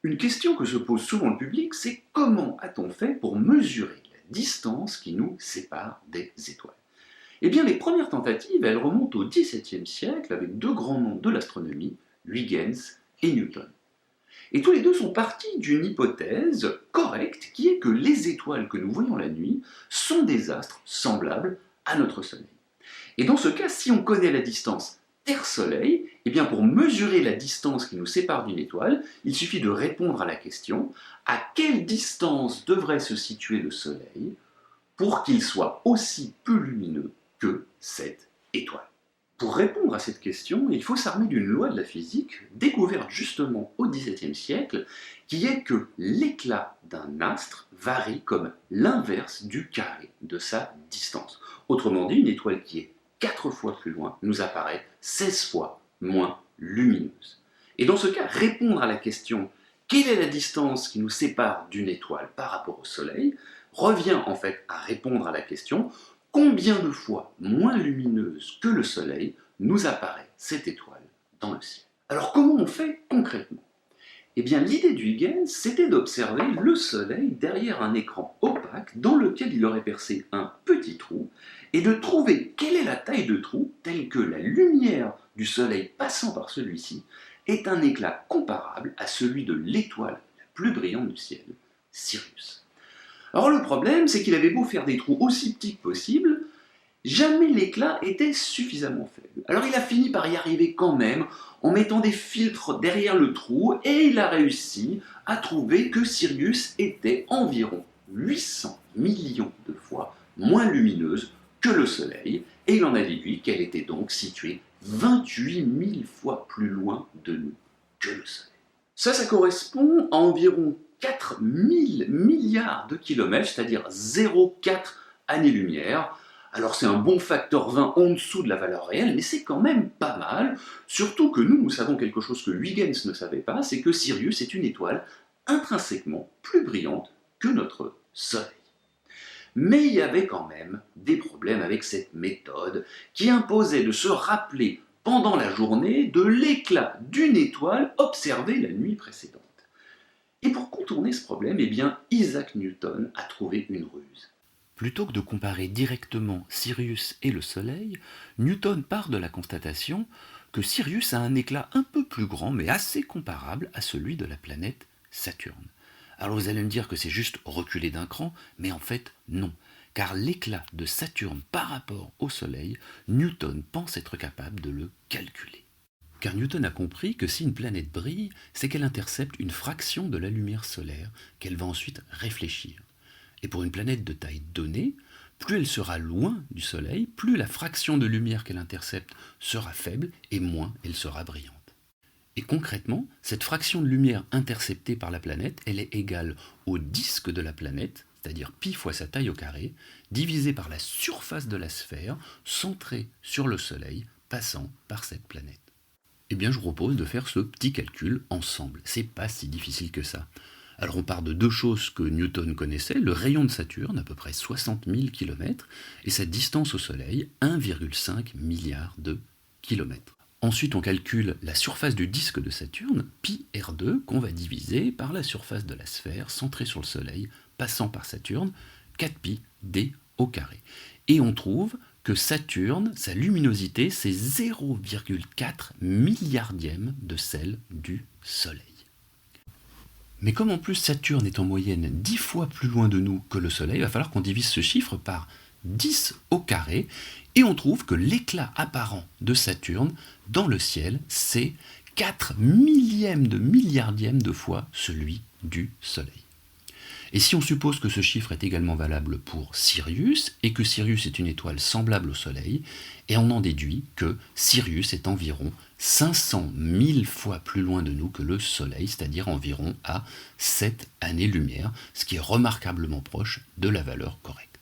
Une question que se pose souvent le public, c'est comment a-t-on fait pour mesurer la distance qui nous sépare des étoiles? Eh bien, les premières tentatives, elles remontent au XVIIe siècle avec deux grands noms de l'astronomie, Huygens et Newton. Et tous les deux sont partis d'une hypothèse correcte qui est que les étoiles que nous voyons la nuit sont des astres semblables à notre Soleil. Et dans ce cas, si on connaît la distance Terre-Soleil, eh bien pour mesurer la distance qui nous sépare d'une étoile, il suffit de répondre à la question à quelle distance devrait se situer le Soleil pour qu'il soit aussi peu lumineux que cette étoile. Pour répondre à cette question, il faut s'armer d'une loi de la physique découverte justement au XVIIe siècle, qui est que l'éclat d'un astre varie comme l'inverse du carré de sa distance. Autrement dit, une étoile qui est 4 fois plus loin nous apparaît 16 fois moins lumineuse. Et dans ce cas, répondre à la question quelle est la distance qui nous sépare d'une étoile par rapport au Soleil revient en fait à répondre à la question combien de fois moins lumineuse que le Soleil nous apparaît cette étoile dans le ciel. Alors comment on fait concrètement? Eh bien l'idée du Huygens, c'était d'observer le Soleil derrière un écran opaque dans lequel il aurait percé un petit trou et de trouver quelle est la taille de trou telle que la lumière du Soleil passant par celui-ci est un éclat comparable à celui de l'étoile la plus brillante du ciel, Sirius. Alors le problème, c'est qu'il avait beau faire des trous aussi petits que possible, jamais l'éclat était suffisamment faible. Alors il a fini par y arriver quand même en mettant des filtres derrière le trou et il a réussi à trouver que Sirius était environ 800 millions de fois moins lumineuse que le Soleil et il en a déduit qu'elle était donc située 28 000 fois plus loin de nous que le Soleil. Ça correspond à environ 4 000 milliards de kilomètres, c'est-à-dire 0,4 années-lumière. Alors c'est un bon facteur 20 en dessous de la valeur réelle, mais c'est quand même pas mal, surtout que nous savons quelque chose que Huygens ne savait pas, c'est que Sirius est une étoile intrinsèquement plus brillante que notre Soleil. Mais il y avait quand même des problèmes avec cette méthode qui imposait de se rappeler pendant la journée de l'éclat d'une étoile observée la nuit précédente. Et pour contourner ce problème, eh bien, Isaac Newton a trouvé une ruse. Plutôt que de comparer directement Sirius et le Soleil, Newton part de la constatation que Sirius a un éclat un peu plus grand mais assez comparable à celui de la planète Saturne. Alors vous allez me dire que c'est juste reculer d'un cran, mais en fait non, car l'éclat de Saturne par rapport au Soleil, Newton pense être capable de le calculer. Car Newton a compris que si une planète brille, c'est qu'elle intercepte une fraction de la lumière solaire qu'elle va ensuite réfléchir. Et pour une planète de taille donnée, plus elle sera loin du Soleil, plus la fraction de lumière qu'elle intercepte sera faible et moins elle sera brillante. Et concrètement, cette fraction de lumière interceptée par la planète, elle est égale au disque de la planète, c'est-à-dire pi fois sa taille au carré, divisé par la surface de la sphère centrée sur le Soleil, passant par cette planète. Eh bien, je vous propose de faire ce petit calcul ensemble. C'est pas si difficile que ça. Alors on part de deux choses que Newton connaissait, le rayon de Saturne, à peu près 60 000 km, et sa distance au Soleil, 1,5 milliard de kilomètres. Ensuite on calcule la surface du disque de Saturne, pi r2, qu'on va diviser par la surface de la sphère centrée sur le Soleil, passant par Saturne, 4pi d au carré. Et on trouve que Saturne, sa luminosité, c'est 0,4 milliardième de celle du Soleil. Mais comme en plus Saturne est en moyenne 10 fois plus loin de nous que le Soleil, il va falloir qu'on divise ce chiffre par 10 au carré, et on trouve que l'éclat apparent de Saturne dans le ciel, c'est 4 millièmes de milliardième de fois celui du Soleil. Et si on suppose que ce chiffre est également valable pour Sirius, et que Sirius est une étoile semblable au Soleil, et on en déduit que Sirius est environ 500 000 fois plus loin de nous que le Soleil, c'est-à-dire environ à 7 années-lumière, ce qui est remarquablement proche de la valeur correcte.